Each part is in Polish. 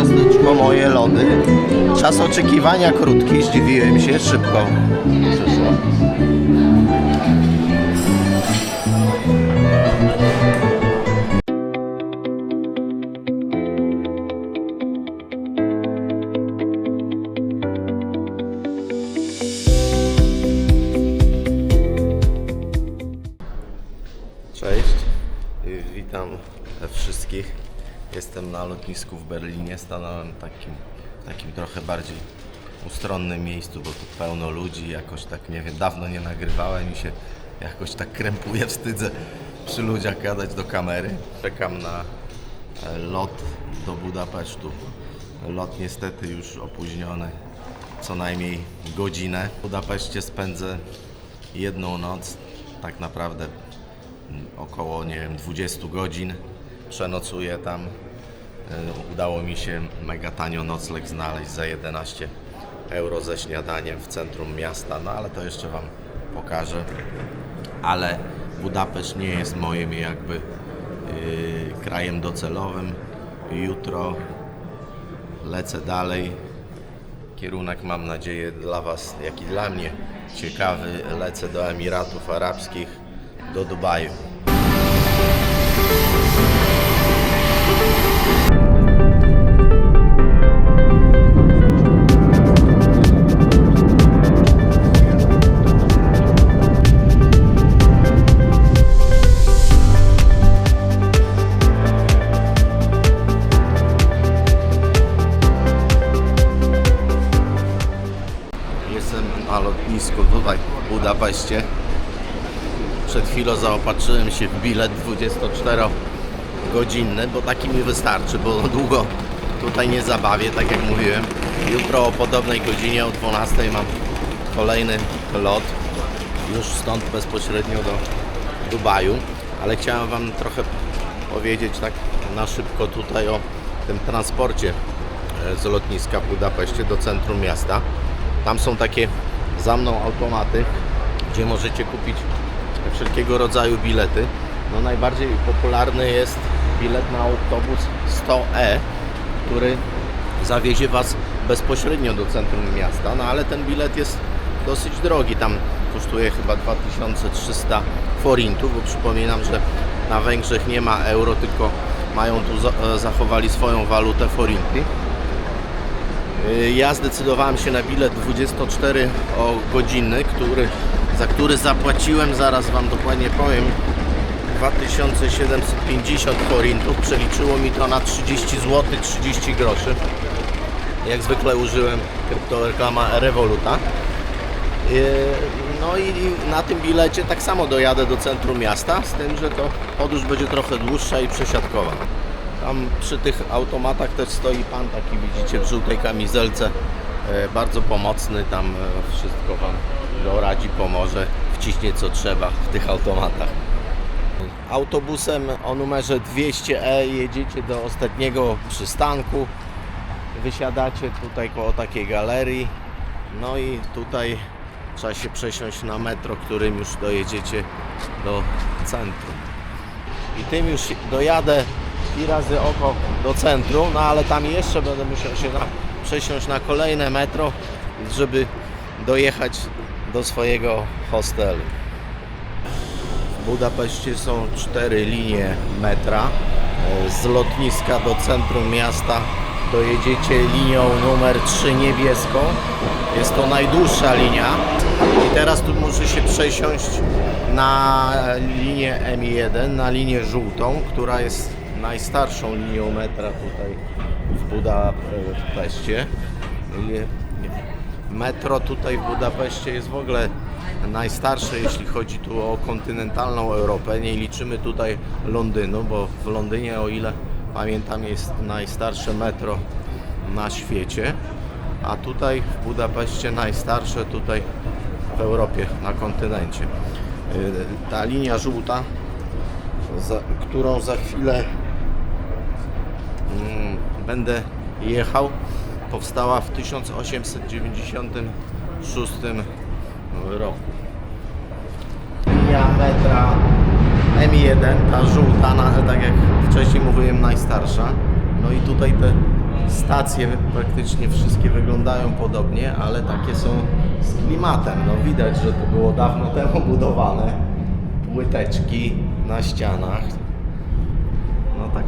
ciasteczko, moje lody. Czas oczekiwania krótki, zdziwiłem się, szybko przyszło. Cześć, witam wszystkich. Jestem na lotnisku w Berlinie. Stanąłem w takim trochę bardziej ustronnym miejscu, bo tu pełno ludzi. Jakoś tak, nie wiem, dawno nie nagrywałem i się jakoś tak krępuję, wstydzę przy ludziach gadać do kamery. Czekam na lot do Budapesztu. Lot niestety już opóźniony co najmniej godzinę. W Budapeszcie spędzę jedną noc, tak naprawdę około, nie wiem, 20 godzin. Przenocuję tam. Udało mi się mega tanio nocleg znaleźć za 11 euro ze śniadaniem w centrum miasta, no ale to jeszcze Wam pokażę. Ale Budapeszt nie jest moim jakby krajem docelowym. Jutro lecę dalej. Kierunek, mam nadzieję, dla Was, jak i dla mnie ciekawy. Lecę do Emiratów Arabskich, do Dubaju. Jestem na lotnisku tutaj w Budapeszcie. Przed chwilą zaopatrzyłem się w bilet 24-godzinny, bo taki mi wystarczy, bo długo tutaj nie zabawię, tak jak mówiłem. Jutro o podobnej godzinie, o 12 mam kolejny lot, już stąd bezpośrednio do Dubaju, ale chciałem Wam trochę powiedzieć tak na szybko tutaj o tym transporcie z lotniska w Budapeszcie do centrum miasta. Tam są takie za mną automaty, gdzie możecie kupić wszelkiego rodzaju bilety. No, najbardziej popularny jest bilet na autobus 100E, który zawiezie Was bezpośrednio do centrum miasta, no ale ten bilet jest dosyć drogi, tam kosztuje chyba 2300 forintów, bo przypominam, że na Węgrzech nie ma euro, tylko mają tu zachowali swoją walutę forinty. Ja zdecydowałem się na bilet 24-godzinny, za który zapłaciłem, zaraz Wam dokładnie powiem, 2750 forintów. Przeliczyło mi to na 30 zł 30 groszy. Jak zwykle użyłem kryptoreklama Revoluta. No i na tym bilecie tak samo dojadę do centrum miasta, z tym, że to podróż będzie trochę dłuższa i przesiadkowa. Tam przy tych automatach też stoi pan, taki widzicie, w żółtej kamizelce, bardzo pomocny, tam wszystko Wam doradzi, pomoże, wciśnie co trzeba w tych automatach. Autobusem o numerze 200E jedziecie do ostatniego przystanku, wysiadacie tutaj koło takiej galerii, no i tutaj trzeba się przesiąść na metro, którym już dojedziecie do centrum. I tym już dojadę i razy oko do centrum, no ale tam jeszcze będę musiał się przesiąść na kolejne metro, żeby dojechać do swojego hostelu. W Budapeszcie są 4 linie metra. Z lotniska do centrum miasta dojedziecie linią numer 3 niebieską. Jest to najdłuższa linia. I teraz tu muszę się przesiąść na linię M1, na linię żółtą, która jest najstarszą linią metra tutaj w Budapeszcie. Metro tutaj w Budapeszcie jest w ogóle najstarsze, jeśli chodzi tu o kontynentalną Europę. Nie liczymy tutaj Londynu, bo w Londynie, o ile pamiętam, jest najstarsze metro na świecie, a tutaj w Budapeszcie najstarsze tutaj w Europie, na kontynencie. Ta linia żółta, którą za chwilę będę jechał, powstała w 1896 roku. Linia metra M1, ta żółta, tak jak wcześniej mówiłem, najstarsza. No i tutaj te Stacje praktycznie wszystkie wyglądają podobnie, ale takie są z klimatem. No widać, że to było dawno temu budowane. Płyteczki na ścianach. No tak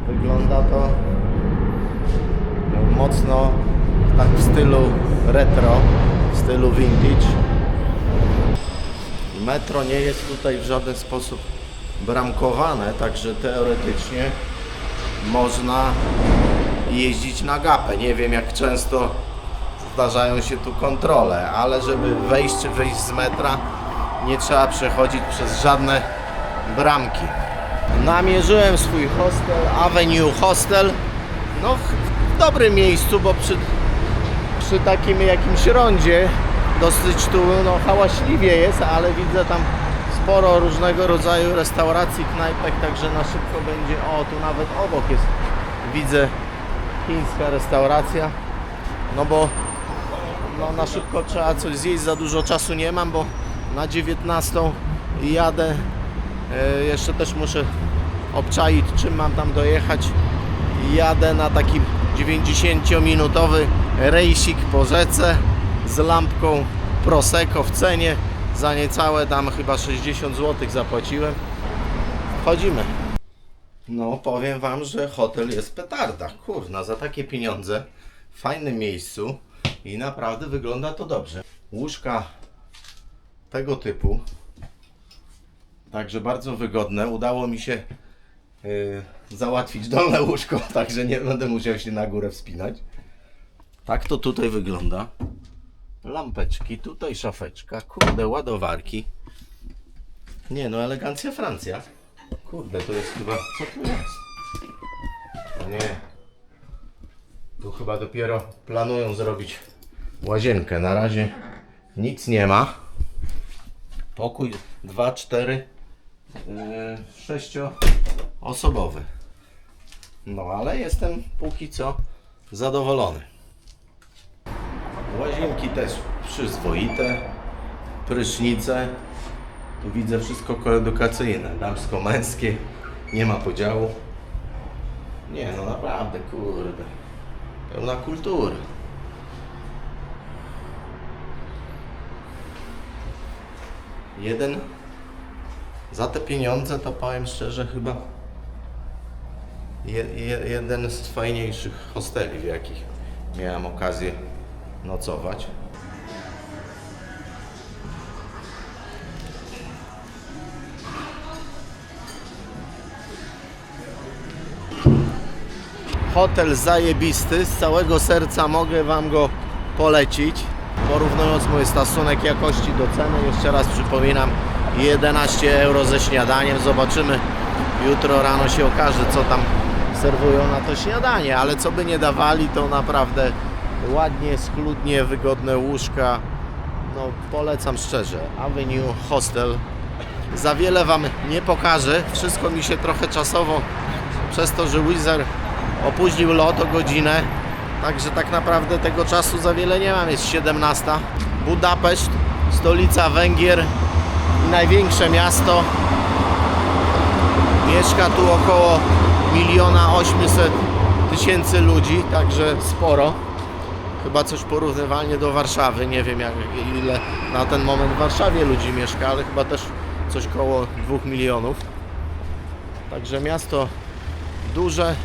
wygląda to mocno tak w stylu retro, w stylu vintage. Metro nie jest tutaj w żaden sposób bramkowane, także teoretycznie można jeździć na gapę. Nie wiem, jak często zdarzają się tu kontrole, ale żeby wejść czy wyjść z metra, nie trzeba przechodzić przez żadne bramki. Namierzyłem swój hostel, Avenue Hostel, no w dobrym miejscu, bo przy takim jakimś rondzie dosyć tu no, hałaśliwie jest, ale widzę tam sporo różnego rodzaju restauracji, knajpek, także na szybko będzie, o tu nawet obok jest, widzę, chińska restauracja, no bo no, na szybko trzeba coś zjeść, za dużo czasu nie mam, bo na 19 jadę, jeszcze też muszę obczaić, czym mam tam dojechać. Jadę na taki 90-minutowy rejsik po rzece z lampką Prosecco w cenie, za niecałe tam chyba 60 zł zapłaciłem. Wchodzimy. No powiem wam, że hotel jest petarda, kurna, za takie pieniądze, w fajnym miejscu i naprawdę wygląda to dobrze. Łóżka tego typu, także bardzo wygodne. Udało mi się załatwić dolne łóżko, także nie będę musiał się na górę wspinać. Tak to tutaj wygląda. Lampeczki, tutaj szafeczka, kurde, ładowarki. Nie no, elegancja Francja. Kurde, to jest chyba... Co tu jest? No nie. Tu chyba dopiero planują zrobić łazienkę. Na razie nic nie ma. Pokój 2, 4, 6-osobowy. No ale jestem póki co zadowolony. Łazienki też przyzwoite. Prysznice. Tu widzę wszystko koedukacyjne. Damsko-męskie. Nie ma podziału. Nie no naprawdę, kurde. Pełna kultura. Za te pieniądze to powiem szczerze chyba jeden z fajniejszych hosteli, w jakich miałem okazję nocować. Hotel zajebisty, z całego serca mogę wam go polecić. Porównując mój stosunek jakości do ceny, jeszcze raz przypominam, 11 euro ze śniadaniem. Zobaczymy, jutro rano się okaże, co tam serwują na to śniadanie, ale co by nie dawali, to naprawdę ładnie, schludnie, wygodne łóżka. No polecam szczerze, Avenue Hostel. Za wiele wam nie pokażę, wszystko mi się trochę czasowo, przez to, że Wizz opóźnił lot o godzinę, także tak naprawdę tego czasu za wiele nie mam. Jest 17. Budapeszt, stolica Węgier, największe miasto. Mieszka tu około 1 800 000 ludzi, także sporo. Chyba coś porównywalnie do Warszawy. Nie wiem ile na ten moment w Warszawie ludzi mieszka, ale chyba też coś koło 2 milionów. Także miasto duże.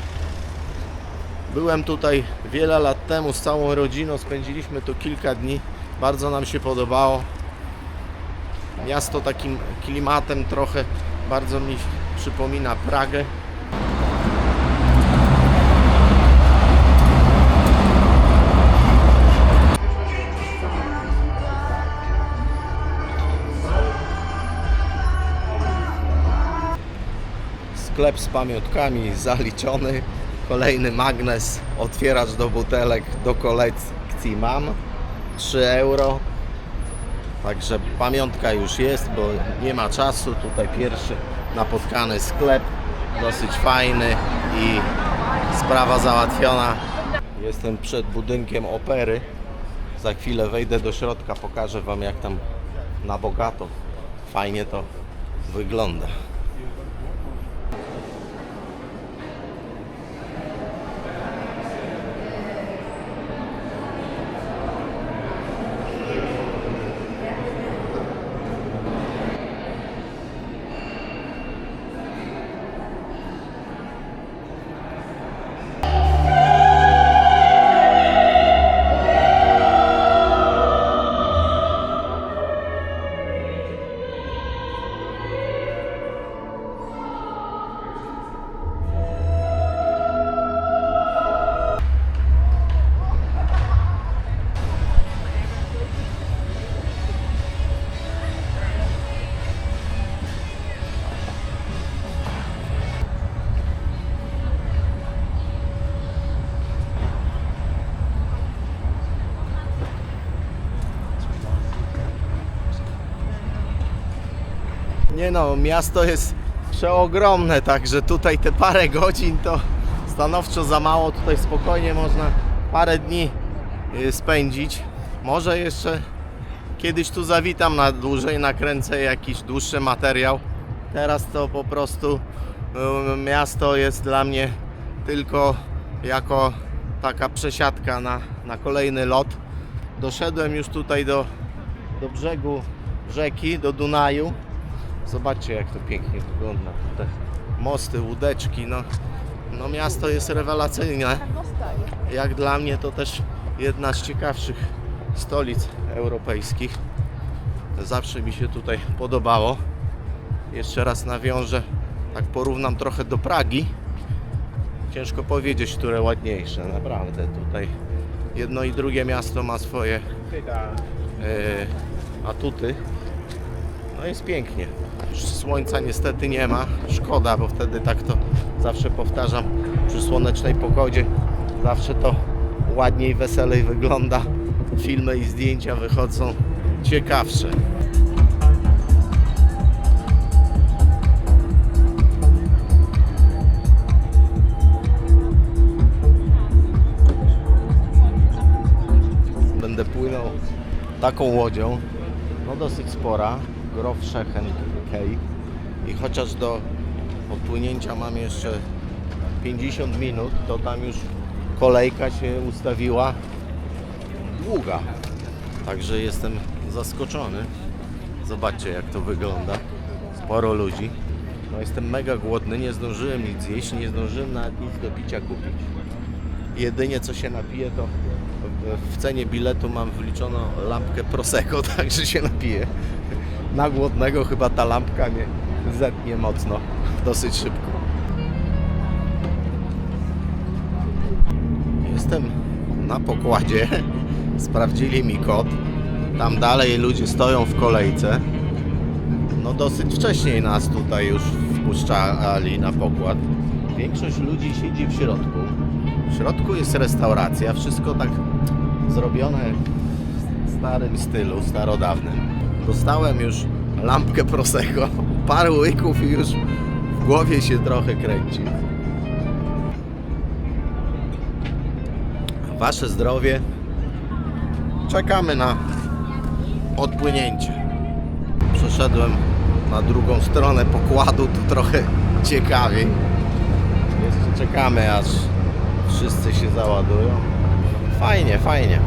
Byłem tutaj wiele lat temu z całą rodziną, spędziliśmy tu kilka dni, bardzo nam się podobało. Miasto takim klimatem trochę bardzo mi przypomina Pragę. Sklep z pamiątkami zaliczony. Kolejny magnes, otwieracz do butelek do kolekcji mam. 3 euro. Także pamiątka już jest, bo nie ma czasu. Tutaj pierwszy napotkany sklep. Dosyć fajny i sprawa załatwiona. Jestem przed budynkiem opery. Za chwilę wejdę do środka, pokażę wam, jak tam na bogato fajnie to wygląda. Nie no, miasto jest przeogromne, także tutaj te parę godzin to stanowczo za mało. Tutaj spokojnie można parę dni spędzić. Może jeszcze kiedyś tu zawitam na dłużej, nakręcę jakiś dłuższy materiał. Teraz to po prostu miasto jest dla mnie tylko jako taka przesiadka na kolejny lot. Doszedłem już tutaj do brzegu rzeki, do Dunaju. Zobaczcie, jak to pięknie wygląda. Te mosty, łódeczki, no miasto jest rewelacyjne. Jak dla mnie to też jedna z ciekawszych stolic europejskich. Zawsze mi się tutaj podobało. Jeszcze raz nawiążę, tak porównam trochę do Pragi. Ciężko powiedzieć, które ładniejsze, naprawdę. Tutaj jedno i drugie miasto ma swoje atuty. No jest pięknie. Słońca niestety nie ma, szkoda, bo wtedy tak to zawsze powtarzam, przy słonecznej pogodzie zawsze to ładniej, weselej wygląda. Filmy i zdjęcia wychodzą ciekawsze. Będę płynął taką łodzią, no dosyć spora, Grofschechen Quay, i chociaż do odpłynięcia mam jeszcze 50 minut, to tam już kolejka się ustawiła długa, także jestem zaskoczony. Zobaczcie, jak to wygląda, sporo ludzi. No jestem mega głodny, nie zdążyłem nic zjeść, nie zdążyłem nawet nic do picia kupić. Jedynie co się napiję, to w cenie biletu mam wliczoną lampkę Prosecco, także się napiję. Na głodnego chyba ta lampka mnie zetnie mocno, dosyć szybko. Jestem na pokładzie, sprawdzili mi kod. Tam dalej ludzie stoją w kolejce. No dosyć wcześniej nas tutaj już wpuszczali na pokład. Większość ludzi siedzi w środku. W środku jest restauracja, wszystko tak zrobione w starym stylu, starodawnym. Dostałem już lampkę Prosecco, parę łyków i już w głowie się trochę kręci. Wasze zdrowie. Czekamy na odpłynięcie. Przeszedłem na drugą stronę pokładu, tu trochę ciekawiej. Jeszcze czekamy, aż wszyscy się załadują. Fajnie, fajnie.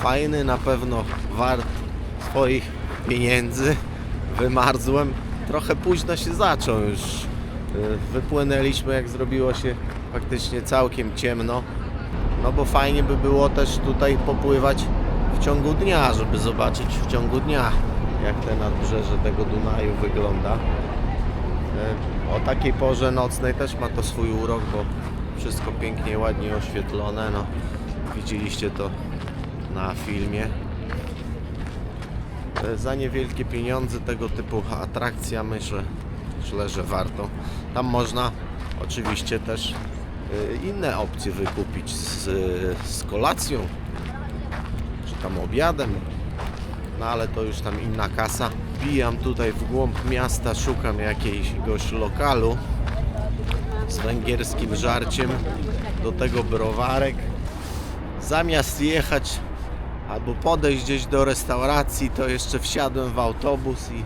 fajny, na pewno wart swoich pieniędzy. Wymarzłem. Trochę późno się zaczął już. Wypłynęliśmy, jak zrobiło się faktycznie całkiem ciemno. No bo fajnie by było też tutaj popływać w ciągu dnia, żeby zobaczyć w ciągu dnia, jak te nadbrzeże tego Dunaju wygląda. O takiej porze nocnej też ma to swój urok, bo wszystko pięknie, ładnie oświetlone. No, widzieliście to na filmie. Za niewielkie pieniądze tego typu atrakcja, myślę, że warto. Tam można oczywiście też inne opcje wykupić z kolacją, czy tam obiadem, no ale to już tam inna kasa. Wbijam tutaj w głąb miasta, szukam jakiegoś lokalu z węgierskim żarciem, do tego browarek. Zamiast jechać albo podejść gdzieś do restauracji, to jeszcze wsiadłem w autobus i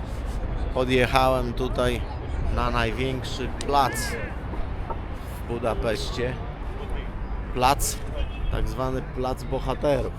podjechałem tutaj na największy plac w Budapeszcie. Plac, tak zwany Plac Bohaterów.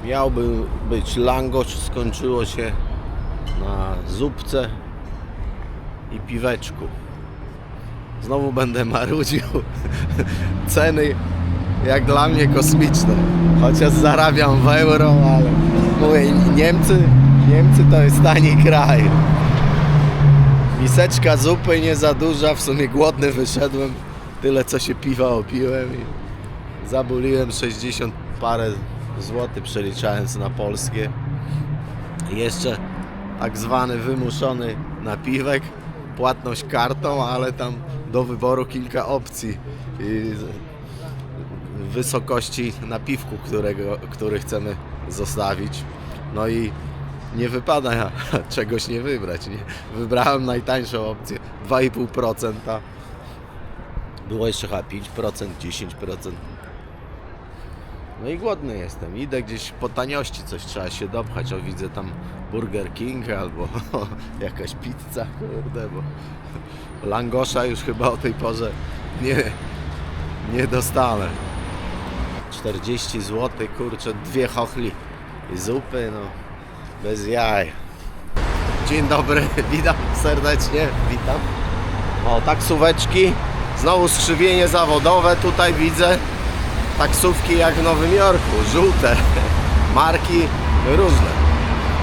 Miałby być langosz, skończyło się na zupce i piweczku. Znowu będę marudził. Ceny jak dla mnie kosmiczne. Chociaż zarabiam w euro, ale mówię, Niemcy to jest tani kraj. Miseczka zupy nie za duża, w sumie głodny wyszedłem. Tyle co się piwa opiłem i zabuliłem 60 parę złotych, przeliczając na polskie. Jeszcze tak zwany wymuszony napiwek, płatność kartą, ale tam do wyboru kilka opcji wysokości napiwku, który chcemy zostawić. No i nie wypada czegoś nie wybrać. Nie? Wybrałem najtańszą opcję, 2,5%. Było jeszcze chyba 5%, 10%. No i głodny jestem. Idę gdzieś po taniości, coś trzeba się dopchać. O, widzę tam Burger King albo jakaś pizza, kurde, bo langosza już chyba o tej porze nie dostanę. 40 zł, kurczę, 2 chochli i zupy, no bez jaj. Dzień dobry, witam serdecznie, witam. O, taksóweczki, znowu skrzywienie zawodowe, tutaj widzę. Taksówki jak w Nowym Jorku, żółte, marki różne.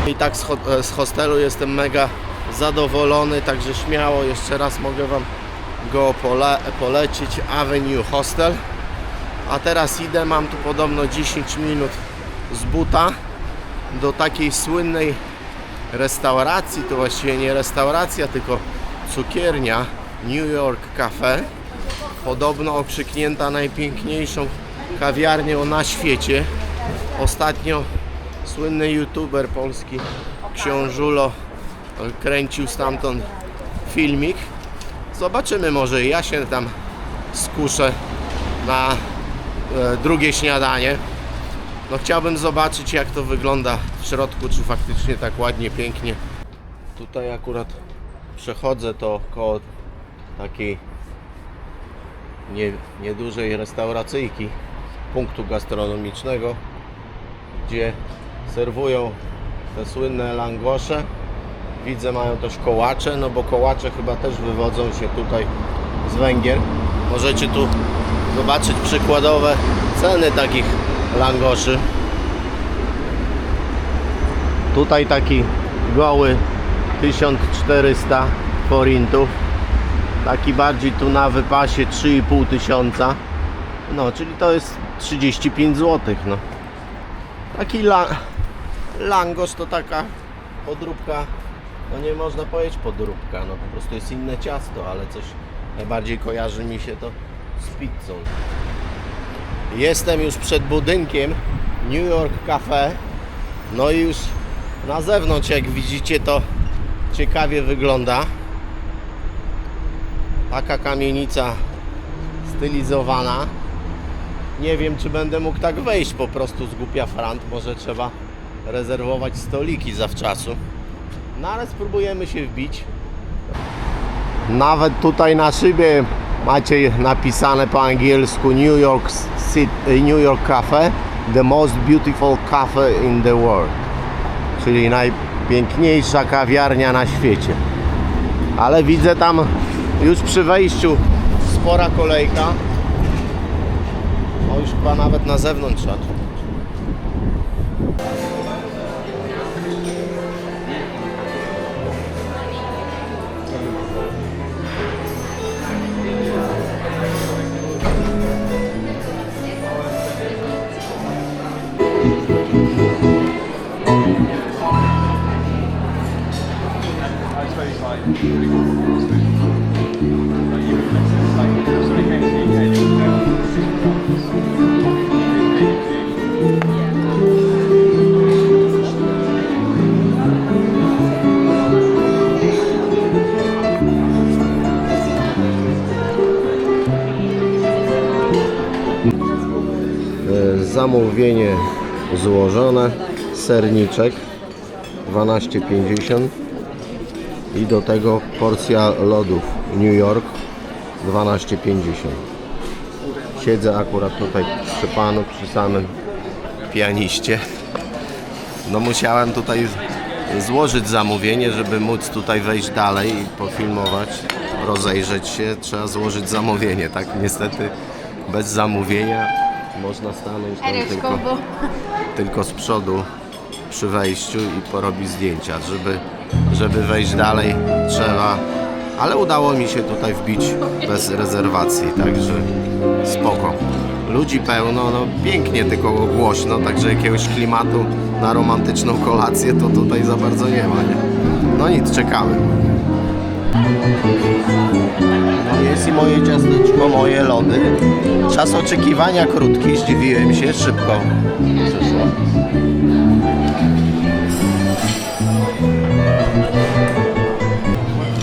I tak z hostelu jestem mega zadowolony, także śmiało jeszcze raz mogę Wam go polecić, Avenue Hostel. A teraz idę, mam tu podobno 10 minut z buta do takiej słynnej restauracji, to właściwie nie restauracja, tylko cukiernia New York Cafe. Podobno okrzyknięta najpiękniejszą kawiarnią na świecie. Ostatnio słynny youtuber polski Książulo kręcił stamtąd filmik. Zobaczymy, może ja się tam skuszę na drugie śniadanie. No chciałbym zobaczyć, jak to wygląda w środku, czy faktycznie tak ładnie, pięknie. Tutaj akurat przechodzę to koło takiej niedużej restauracyjki, punktu gastronomicznego, gdzie serwują te słynne langosze. Widzę, mają też kołacze, no bo kołacze chyba też wywodzą się tutaj z Węgier. Możecie tu zobaczyć przykładowe ceny takich langoszy. Tutaj taki goły 1400 forintów. Taki bardziej tu na wypasie 3500. No, czyli to jest 35 zł. No. Taki langosz to taka podróbka, no nie można powiedzieć podróbka, no po prostu jest inne ciasto, ale coś najbardziej kojarzy mi się to z pizzą. Jestem już przed budynkiem New York Cafe. No i już na zewnątrz, jak widzicie, to ciekawie wygląda. Taka kamienica stylizowana. Nie wiem, czy będę mógł tak wejść po prostu z głupia frant. Może trzeba rezerwować stoliki zawczasu. No ale spróbujemy się wbić. Nawet tutaj na szybie macie napisane po angielsku New York Cafe, the most beautiful cafe in the world, czyli najpiękniejsza kawiarnia na świecie. Ale widzę tam już przy wejściu spora kolejka. O, już chyba nawet na zewnątrz szedł. Zamówienie złożone, serniczek 12,50 i do tego porcja lodów New York 12,50. Siedzę akurat tutaj przy panu, przy samym pianiście. No musiałem tutaj złożyć zamówienie, żeby móc tutaj wejść dalej i pofilmować, rozejrzeć się. Trzeba złożyć zamówienie, tak? Niestety bez zamówienia można stanąć tam tylko z przodu przy wejściu i porobić zdjęcia. Żeby wejść dalej trzeba, ale udało mi się tutaj wbić bez rezerwacji, także spoko. Ludzi pełno, no pięknie, tylko głośno, także jakiegoś klimatu na romantyczną kolację to tutaj za bardzo nie ma, nie? No nic, czekamy. No jest i moje ciasteczko, moje lody. Czas oczekiwania krótki, zdziwiłem się, szybko przyszło.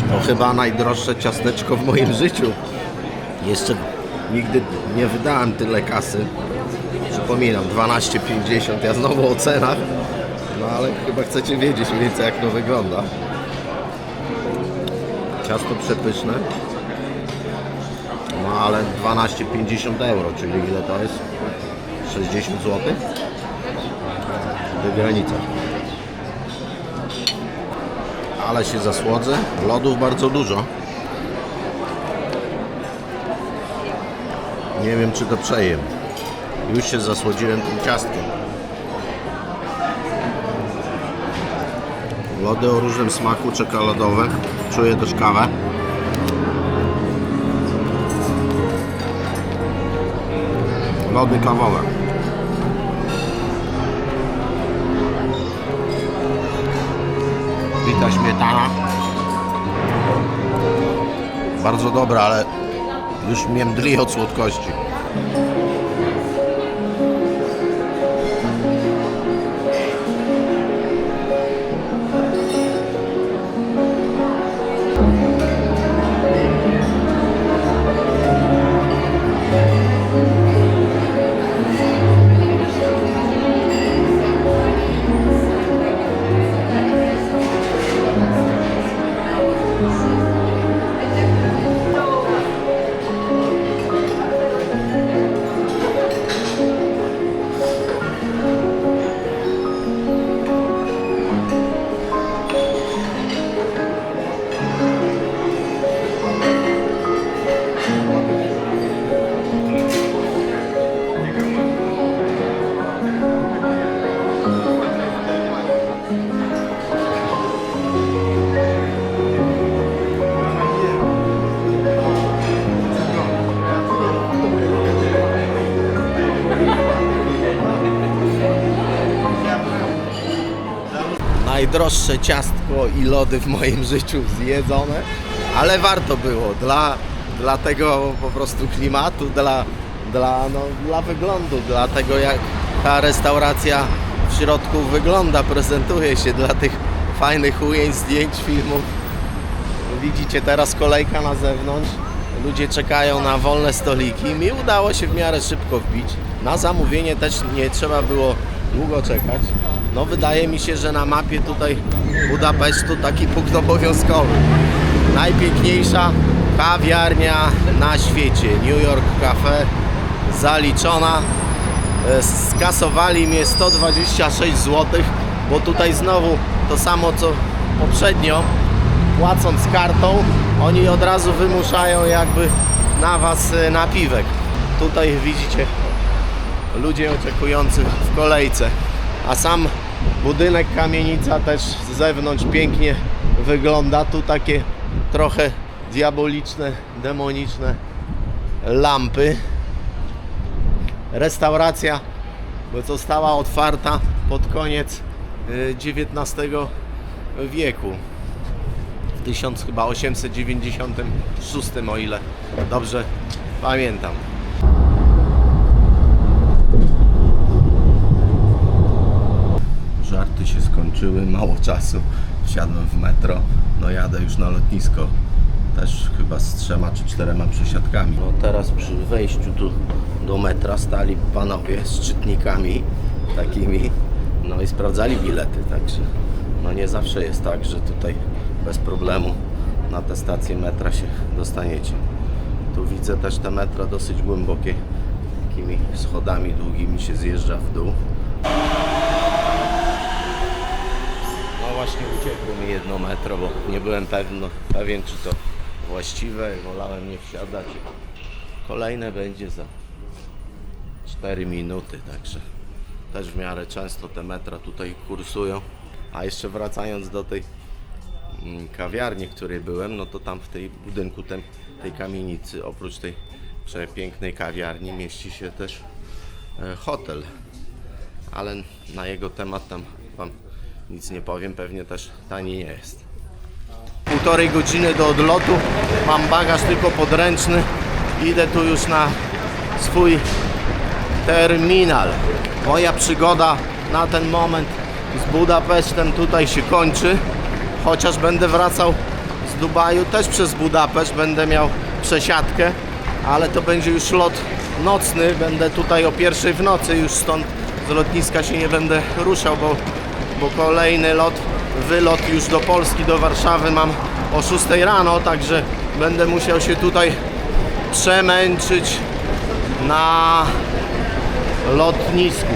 To chyba najdroższe ciasteczko w moim życiu. Jeszcze nigdy nie wydałem tyle kasy. Przypominam, 12,50. Ja znowu o cenach. No ale chyba chcecie wiedzieć mniej więcej, jak to wygląda. Ciasto przepyszne. No ale 12,50 euro, czyli ile to jest? 60 zł? Do granicy. Ale się zasłodzę. Lodów bardzo dużo. Nie wiem, czy to przejem. Już się zasłodziłem tym ciastkiem. Lody o różnym smaku, czekoladowe. Czuję też kawę. Lody kawowe. Bita śmietana. Bardzo dobra, ale już mnie mdli od słodkości. Najdroższe ciastko i lody w moim życiu zjedzone, ale warto było dla tego po prostu klimatu, dla wyglądu, dla tego, jak ta restauracja w środku wygląda, prezentuje się, dla tych fajnych ujęć, zdjęć, filmów. Widzicie teraz kolejka na zewnątrz. ludzie czekają na wolne stoliki. Mi udało się w miarę szybko wbić. Na zamówienie też nie trzeba było długo czekać. No wydaje mi się, że na mapie tutaj Budapesztu taki punkt obowiązkowy. Najpiękniejsza kawiarnia na świecie, New York Cafe, zaliczona. Skasowali mnie 126 zł, bo tutaj znowu to samo co poprzednio, płacąc kartą, oni od razu wymuszają jakby na Was napiwek. Tutaj widzicie ludzi oczekujących w kolejce, a sam budynek, kamienica też z zewnątrz pięknie wygląda. Tu takie trochę diaboliczne, demoniczne lampy. Restauracja została otwarta pod koniec XIX wieku. W 1896, o ile dobrze pamiętam. Żarty się skończyły, mało czasu. Wsiadłem w metro, no jadę już na lotnisko. Też chyba z 3 czy 4 przesiadkami. No teraz przy wejściu tu do metra stali panowie z czytnikami takimi, no i sprawdzali bilety, także no nie zawsze jest tak, że tutaj bez problemu na tę stację metra się dostaniecie. Tu widzę też te metra dosyć głębokie, takimi schodami długimi się zjeżdża w dół. No właśnie uciekło mi jedno metro, bo nie byłem pewien czy to właściwe, wolałem nie wsiadać. Kolejne będzie za 4 minuty, także też w miarę często te metra tutaj kursują. A jeszcze wracając do tej kawiarni, w której byłem, no to tam w tej budynku tej kamienicy, oprócz tej przepięknej kawiarni, mieści się też hotel. Ale na jego temat tam Wam nic nie powiem, pewnie też tani nie jest. 1,5 godziny do odlotu, mam bagaż tylko podręczny, idę tu już na swój terminal. Moja przygoda na ten moment z Budapesztem tutaj się kończy, chociaż będę wracał z Dubaju też przez Budapeszt, będę miał przesiadkę, ale to będzie już lot nocny, będę tutaj o 1 w nocy, już stąd z lotniska się nie będę ruszał, bo kolejny wylot już do Polski, do Warszawy mam o 6 rano, także będę musiał się tutaj przemęczyć na lotnisku.